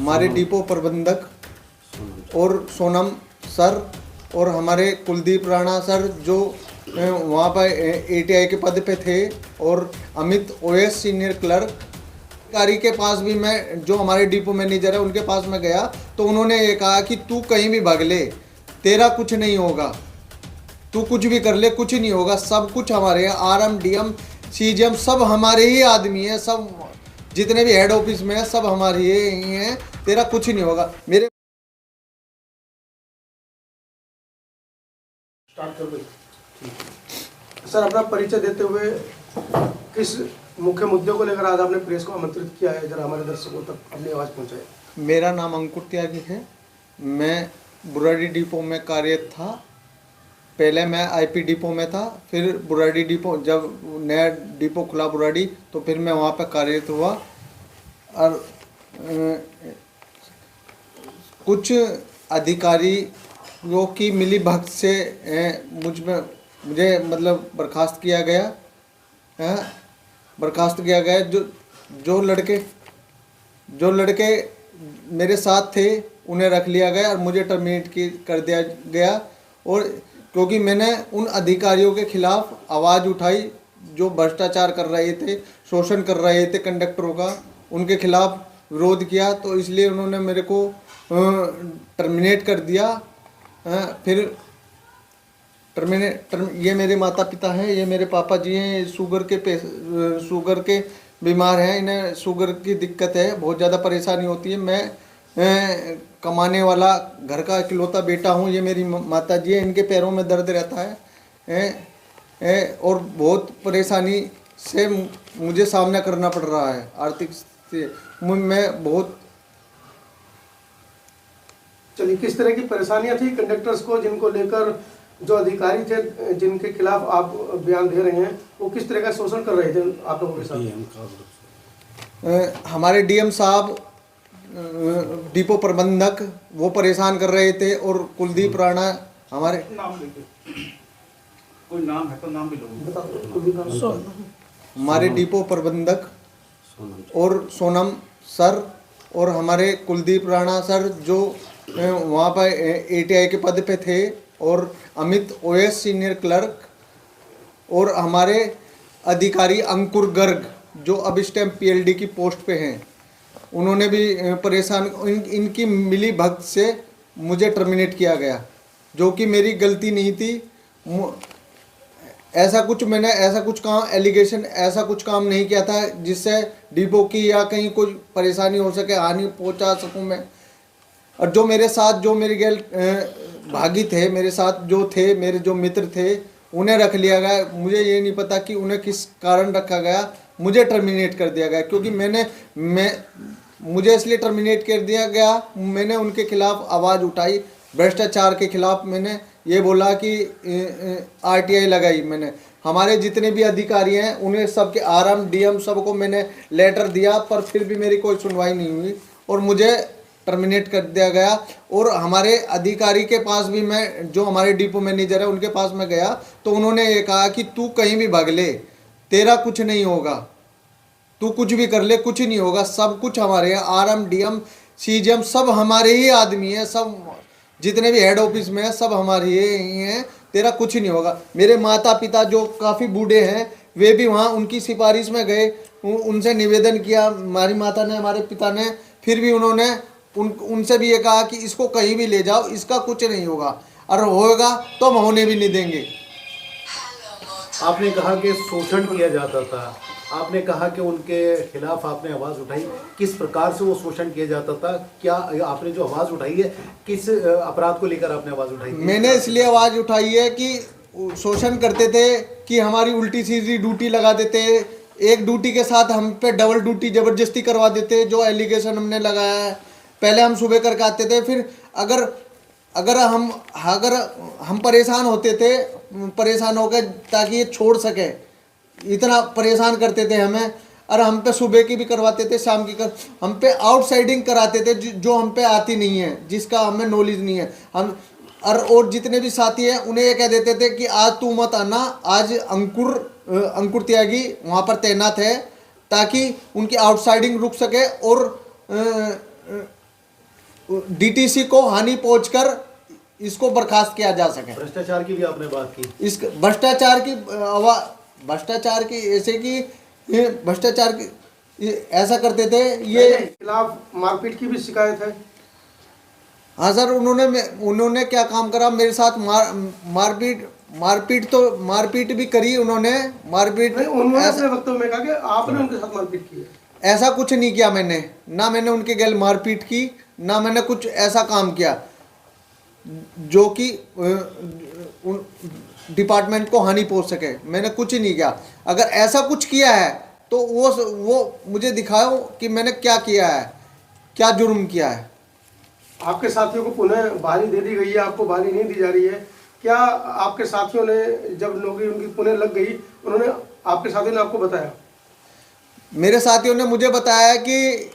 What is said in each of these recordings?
हमारे डिपो प्रबंधक और सोनम सर और हमारे कुलदीप राणा सर जो वहाँ पर एटीआई के पद पे थे, और अमित ओएस सीनियर क्लर्क अधिकारी के पास भी मैं, जो हमारे डिपो मैनेजर है उनके पास मैं गया तो उन्होंने ये कहा कि तू कहीं भी भाग ले, तेरा कुछ नहीं होगा, तू कुछ भी कर ले, कुछ नहीं होगा, सब कुछ हमारे हैं, आरएम डीएम सीजीएम सब हमारे ही आदमी है, सब जितने भी हेड ऑफिस में है सब हमारे ही हैं, तेरा कुछ नहीं होगा। मेरे स्टार्ट कर दो सर। अपना परिचय देते हुए किस मुख्य मुद्दे को लेकर आज आपने प्रेस को आमंत्रित किया है, जरा हमारे दर्शकों तक अपनी आवाज़ पहुंचाए। मेरा नाम अंकुर त्यागी है, मैं बुराड़ी डिपो में कार्यरत था। पहले मैं आईपी डिपो में था, फिर बुराड़ी डिपो, जब नया डिपो खुला बुराड़ी तो फिर मैं वहाँ पर कार्यरत हुआ। और कुछ अधिकारियों की मिली भगत से मुझे मतलब बर्खास्त किया गया, बर्खास्त किया गया। जो लड़के मेरे साथ थे उन्हें रख लिया गया और मुझे टर्मिनेट कर दिया गया। और क्योंकि मैंने उन अधिकारियों के खिलाफ आवाज़ उठाई जो भ्रष्टाचार कर रहे थे, शोषण कर रहे थे कंडक्टरों का, उनके खिलाफ विरोध किया, तो इसलिए उन्होंने मेरे को टर्मिनेट कर दिया। फिर ये मेरे माता पिता हैं, ये मेरे पापा जी हैं, शुगर के बीमार हैं, इन्हें शुगर की दिक्कत है, बहुत ज़्यादा परेशानी होती है। मैं कमाने वाला घर का इकलौता बेटा हूँ, ये मेरी माता जी है, इनके पैरों में दर्द रहता है और बहुत परेशानी से मुझे सामना करना पड़ रहा है आर्थिक से। मैं बहुत। चलिए, किस तरह की परेशानियां थी कंडक्टर्स को, जिनको लेकर जो अधिकारी थे जिनके खिलाफ आप बयान दे रहे हैं, वो किस तरह का शोषण कर रहे थे आप लोगों के साथ? हमारे डीएम साहब, डिपो प्रबंधक, वो परेशान कर रहे थे, और कुलदीप राणा हमारे कोई नाम है तो नाम भी लो। हमारे डिपो प्रबंधक और सोनम सर और हमारे कुलदीप राणा सर जो वहाँ पर एटीआई के पद पे थे, और अमित ओएस सीनियर क्लर्क, और हमारे अधिकारी अंकुर गर्ग जो अब इस टाइम पीएलडी की पोस्ट पे हैं, उन्होंने भी परेशान, इनकी मिली भगत से मुझे टर्मिनेट किया गया, जो कि मेरी गलती नहीं थी। ऐसा कुछ काम एलिगेशन, ऐसा कुछ काम नहीं किया था जिससे डिपो की या कहीं कोई परेशानी हो सके, हानि पहुंचा सकूं मैं। और जो मेरे साथ, जो मेरे गैल भागी थे, मेरे साथ जो थे, मेरे जो मित्र थे, उन्हें रख लिया गया। मुझे ये नहीं पता कि उन्हें किस कारण रखा गया, मुझे टर्मिनेट कर दिया गया, क्योंकि मुझे इसलिए टर्मिनेट कर दिया गया, मैंने उनके खिलाफ आवाज़ उठाई, भ्रष्टाचार के खिलाफ मैंने ये बोला कि आरटीआई लगाई मैंने। हमारे जितने भी अधिकारी हैं उन्हें सबके आरएम डीएम सबको मैंने लेटर दिया, पर फिर भी मेरी कोई सुनवाई नहीं हुई और मुझे टर्मिनेट कर दिया गया। और हमारे अधिकारी के पास भी मैं, जो हमारे डिपो मैनेजर है उनके पास मैं गया तो उन्होंने ये कहा कि तू कहीं भी भाग ले, तेरा कुछ नहीं होगा, तू कुछ भी कर ले, कुछ नहीं होगा, सब कुछ हमारे हैं, आरएम डीएम सीजीएम सब हमारे ही आदमी हैं, सब जितने भी हेड ऑफिस में है सब हमारे ही हैं, तेरा कुछ नहीं होगा। मेरे माता पिता जो काफ़ी बूढ़े हैं, वे भी वहाँ उनकी सिफारिश में गए, उनसे निवेदन किया, हमारी माता ने, हमारे पिता ने, फिर भी उन्होंने उनसे भी ये कहा कि इसको कहीं भी ले जाओ, इसका कुछ नहीं होगा, और होगा तो हम होने भी नहीं देंगे। आपने कहा कि शोषण किया जाता था, आपने कहा कि उनके खिलाफ आपने आवाज़ उठाई, किस प्रकार से वो शोषण किया जाता था? क्या आपने जो आवाज़ उठाई है, किस अपराध को लेकर आपने आवाज़ उठाई? मैंने इसलिए आवाज़ उठाई है कि शोषण करते थे, कि हमारी उल्टी सीधी ड्यूटी लगा देते, एक ड्यूटी के साथ हम पे डबल ड्यूटी ज़बरदस्ती करवा देते, जो एलिगेशन हमने लगाया है। पहले हम सुबह करके आते थे, फिर अगर हम परेशान होते थे, परेशान हो गए ताकि ये छोड़ सके, इतना परेशान करते थे हमें, और हम पे सुबह की भी करवाते थे, शाम की हम पे आउटसाइडिंग कराते थे, जो हम पे आती नहीं है, जिसका हमें नॉलेज नहीं है। हम और जितने भी साथी हैं उन्हें ये कह देते थे कि आज तू मत आना, आज अंकुर त्यागी वहाँ पर तैनात है, ताकि उनकी आउटसाइडिंग रुक सके और डीटीसी को हानि पहुंचकर इसको बर्खास्त किया जा सके। भ्रष्टाचार की भी आपने बात की। इस भ्रष्टाचार की ऐसे कि ये भ्रष्टाचार की ये ऐसा करते थे ये। खिलाफ मारपीट की भी शिकायत है। हाँ सर, उन्होंने क्या काम करा मेरे साथ, मारपीट भी करी उन्होंने। मारपीट नहीं, उन्होंने अपने वक्तव्य में कहा कि आपने उनके साथ मारपीट की है। ऐसा कुछ नहीं किया मैंने, ना मैंने उनके गैल मारपीट की, ना मैंने कुछ ऐसा काम किया जो कि डिपार्टमेंट को हानि पहुंच सके। मैंने कुछ ही नहीं किया। अगर ऐसा कुछ किया है तो वो मुझे दिखाओ कि मैंने क्या किया है, क्या जुर्म किया है। आपके साथियों को पुनः बहाली दे दी गई है, आपको बहाली नहीं दी जा रही है। क्या आपके साथियों ने जब नौकरी उनकी पुनः लग गई, उन्होंने आपके साथियों ने आपको बताया? मेरे साथियों ने मुझे बताया कि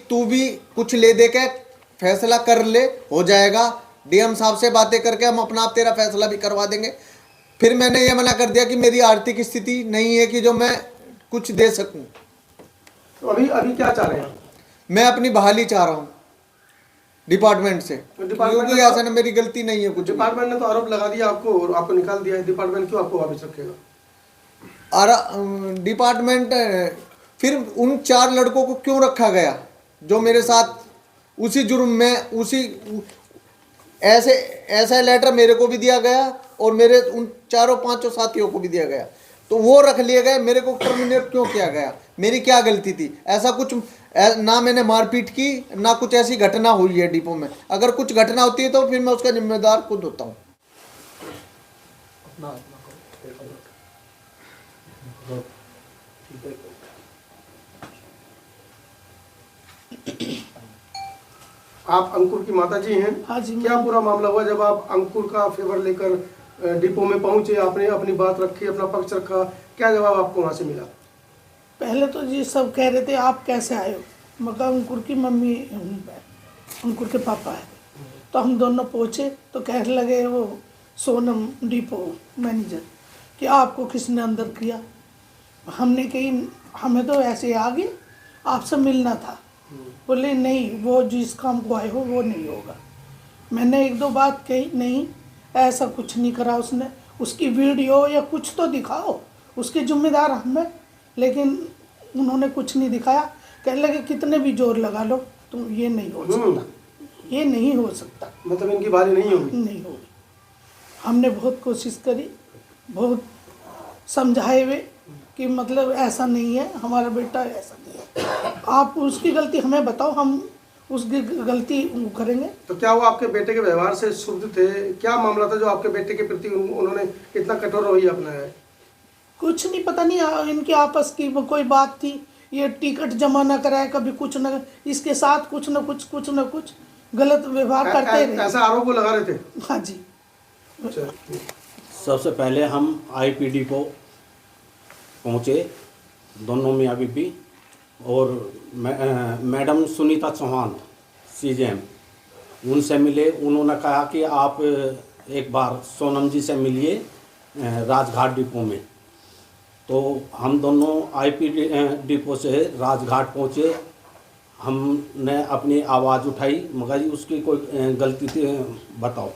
तू भी कुछ ले दे के फैसला कर ले, हो जाएगा। डीएम साहब से बातें करके हम अपना आप तेरा फैसला भी करवा देंगे। फिर मैंने ये मना कर दिया कि मेरी आर्थिक स्थिति नहीं है कि जो मैं कुछ दे सकूं। तो अभी क्या चाह रहे हैं? मैं अपनी बहाली चाह रहा हूं डिपार्टमेंट से, डिपार्टमेंट क्योंकि ऐसा ना मेरी गलती नहीं है कुछ। डिपार्टमेंट ने तो आरोप लगा दिया आपको और आपको निकाल दिया है। डिपार्टमेंट क्यों आपको वापस रखेगा? और डिपार्टमेंट फिर उन 4 लड़कों को क्यों रखा गया जो मेरे साथ उसी जुर्म में ऐसा लेटर मेरे को भी दिया गया और मेरे उन 4-5 साथियों को भी दिया गया, तो वो रख लिए गए। मेरे को टर्मिनेट क्यों किया गया? मेरी क्या गलती थी? ऐसा कुछ ना मैंने मारपीट की, ना कुछ ऐसी घटना हुई है डिपो में। अगर कुछ घटना होती है तो फिर मैं उसका जिम्मेदार खुद होता हूँ। आप अंकुर की माता जी हैं? हाँ जी। क्या पूरा मामला हुआ जब आप अंकुर का फेवर लेकर डिपो में पहुंचे? आपने अपनी बात रखी, अपना पक्ष रखा, क्या जवाब आपको वहां से मिला? पहले तो जी सब कह रहे थे आप कैसे आए हो, मगर अंकुर की मम्मी अंकुर के पापा है, तो हम दोनों पहुँचे तो कहने लगे वो सोनम डिपो मैनेजर कि आपको किसने अंदर किया। हमने कही हमें तो ऐसे आ गए, आपसे मिलना था। बोले नहीं, वो जिस काम को आए हो वो नहीं होगा। मैंने 1-2 बात कही, नहीं ऐसा कुछ नहीं करा उसने, उसकी वीडियो या कुछ तो दिखाओ, उसके जिम्मेदार हमें। लेकिन उन्होंने कुछ नहीं दिखाया। कहने लगे कितने भी जोर लगा लो तो ये नहीं हो सकता, ये नहीं हो सकता। मतलब इनकी बारी नहीं होगी? नहीं होगी। हमने बहुत कोशिश करी, बहुत समझाए हुए कि मतलब ऐसा नहीं है, हमारा बेटा ऐसा नहीं है, आप उसकी गलती हमें बताओ, हम उसकी गलती करेंगे। तो क्या वो आपके बेटे के व्यवहार से क्षुब्ध थे? क्या मामला था जो आपके बेटे के प्रति उन्होंने इतना कठोर रवैया अपनाया है? कुछ नहीं, पता नहीं इनकी आपस की कोई बात थी, ये टिकट जमा ना कराए, कभी कुछ न, इसके साथ कुछ न कुछ गलत व्यवहार करते रहे। ऐसा आरोप वो लगा रहे थे? हाँ जी। अच्छा। सबसे पहले हम आईपीडी को पहुँचे, दोनों मियाँ बीबी, और मैडम सुनीता चौहान सीजेएम, उनसे मिले। उन्होंने कहा कि आप एक बार सोनम जी से मिलिए राजघाट डिपो में। तो हम दोनों आईपीडी डिपो से राजघाट पहुँचे। हमने अपनी आवाज़ उठाई, मगर जी उसकी कोई गलती थी बताओ।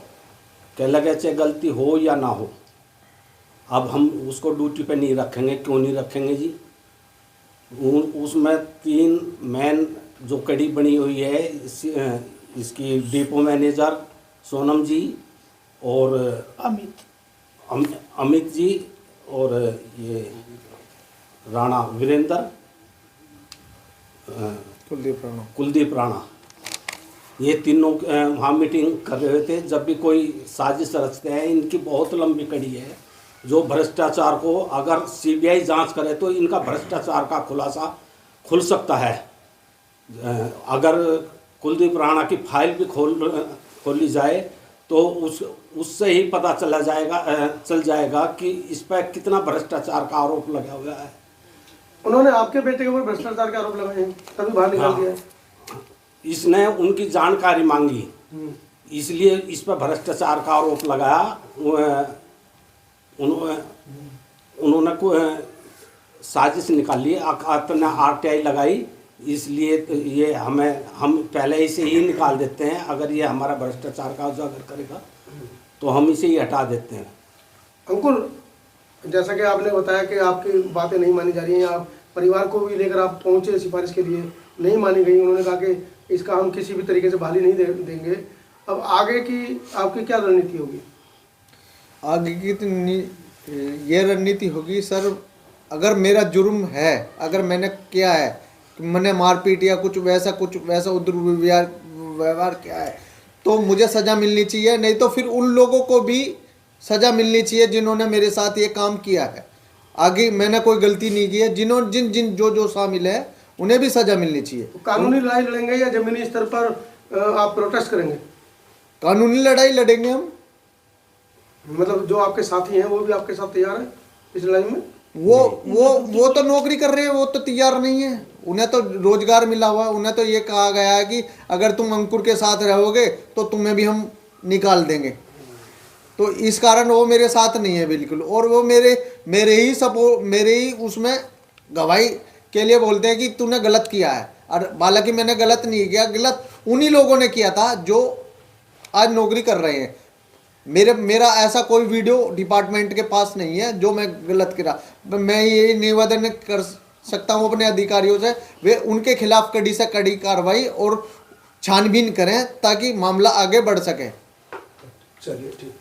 कह लगे चाहे गलती हो या ना हो, अब हम उसको ड्यूटी पे नहीं रखेंगे। क्यों नहीं रखेंगे जी? उसमें 3 मेन जो कड़ी बनी हुई है, इसकी डिपो मैनेजर सोनम जी और अमित जी और ये राणा वीरेंद्र, कुलदीप राणा, ये तीनों वहाँ मीटिंग कर रहे थे। जब भी कोई साजिश रचते हैं, इनकी बहुत लंबी कड़ी है जो भ्रष्टाचार को अगर सीबीआई जांच करे तो इनका भ्रष्टाचार का खुलासा खुल सकता है। अगर कुलदीप राणा की फाइल भी खोली जाए तो उससे ही पता चल जाएगा कि इस पर कितना भ्रष्टाचार का आरोप लगा हुआ है। उन्होंने आपके बेटे के ऊपर भ्रष्टाचार के आरोप लगाए हैं, तभी बाहर निकाल दिया है। इसने उनकी जानकारी मांगी, इसलिए इस पर भ्रष्टाचार का आरोप लगाया। उन्होंने साजिश निकाली, आरटीआई लगाई इसलिए तो ये हम पहले इसे ही निकाल देते हैं। अगर ये हमारा भ्रष्टाचार का उजागर करेगा तो हम इसे ही हटा देते हैं। अंकुर, जैसा कि आपने बताया कि आपकी बातें नहीं मानी जा रही हैं, आप परिवार को भी लेकर आप पहुंचे सिफारिश के लिए, नहीं मानी गई। उन्होंने कहा कि इसका हम किसी भी तरीके से बहाली नहीं देंगे। अब आगे की आपकी क्या रणनीति होगी? आगे की तो ये रणनीति होगी सर, अगर मेरा जुर्म है, अगर मैंने किया है, मैंने मारपीट या कुछ वैसा दुर्व्यवहार किया है, तो मुझे सज़ा मिलनी चाहिए। नहीं तो फिर उन लोगों को भी सज़ा मिलनी चाहिए जिन्होंने मेरे साथ ये काम किया है। आगे मैंने कोई गलती नहीं की है, जिन जो शामिल है उन्हें भी सज़ा मिलनी चाहिए। कानूनी लड़ाई लड़ेंगे या जमीनी स्तर पर आप प्रोटेस्ट करेंगे? कानूनी लड़ाई लड़ेंगे हम। मतलब जो आपके साथी हैं वो भी आपके साथ तैयार है इस लड़ाई में? वो तो नौकरी कर रहे हैं, वो तो तैयार नहीं है। उन्हें तो रोजगार मिला हुआ है। उन्हें तो ये कहा गया है कि अगर तुम अंकुर के साथ रहोगे तो तुम्हें भी हम निकाल देंगे। तो इस कारण वो मेरे साथ नहीं है बिल्कुल। और वो मेरे ही उसमें गवाही के लिए बोलते हैं कि तूने गलत किया है। और हालांकि मैंने गलत नहीं किया, गलत उन्हीं लोगों ने किया था जो आज नौकरी कर रहे हैं। मेरा ऐसा कोई वीडियो डिपार्टमेंट के पास नहीं है जो मैं गलत करा। मैं ये निवेदन कर सकता हूँ अपने अधिकारियों से, वे उनके खिलाफ कड़ी से कड़ी कार्रवाई और छानबीन करें ताकि मामला आगे बढ़ सके। चलिए ठीक।